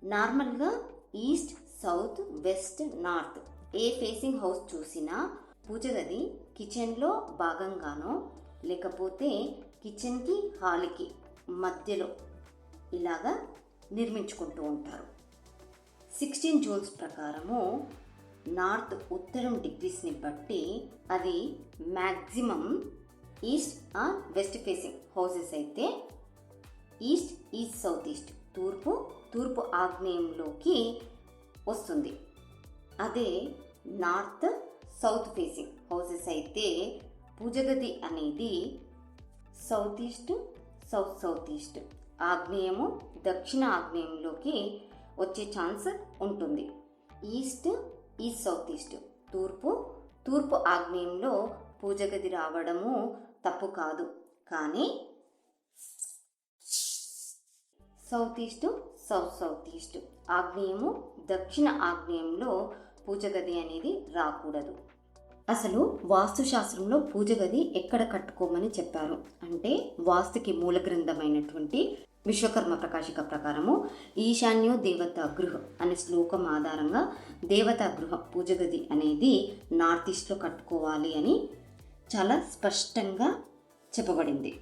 నార్మల్గా east, south, west, north ఏ facing house చూసినా పూజ గది కిచెన్లో భాగంగానో లేకపోతే కిచెన్కి హాల్కి మధ్యలో ఇలాగా నిర్మించుకుంటూ ఉంటారు. 16 జూల్స్ ప్రకారము నార్త్ ఉత్తరం డిగ్రీస్ని బట్టి అది maximum east or west facing houses అయితే ఈస్ట్, ఈస్ట్, సౌత్ ఈస్ట్ తూర్పు ఆగ్నేయంలోకి వస్తుంది. అదే నార్త్ సౌత్ ఫేసింగ్ హౌసెస్ అయితే పూజ గది అనేది సౌత్ ఈస్ట్, సౌత్ ఈస్ట్, ఆగ్నేయము దక్షిణ ఆగ్నేయంలోకి వచ్చే ఛాన్స్ ఉంటుంది. ఈస్ట్, ఈస్ట్, సౌత్ ఈస్ట్, తూర్పు ఆగ్నేయంలో పూజ గది రావడము తప్పు కాదు. కానీ సౌత్ ఈస్ట్, సౌత్ ఈస్ట్, ఆగ్నేయము దక్షిణ ఆగ్నేయంలో పూజ గది అనేది రాకూడదు. అసలు వాస్తుశాస్త్రంలో పూజ గది ఎక్కడ కట్టుకోమని చెప్పారు అంటే వాస్తుకి మూల గ్రంథమైనటువంటి విశ్వకర్మ ప్రకాశిక ప్రకారము ఈశాన్యో దేవతా గృహ అనే శ్లోకం ఆధారంగా దేవతా గృహ పూజ గది అనేది నార్త్ ఈస్ట్లో కట్టుకోవాలి అని చాలా స్పష్టంగా చెప్పబడింది.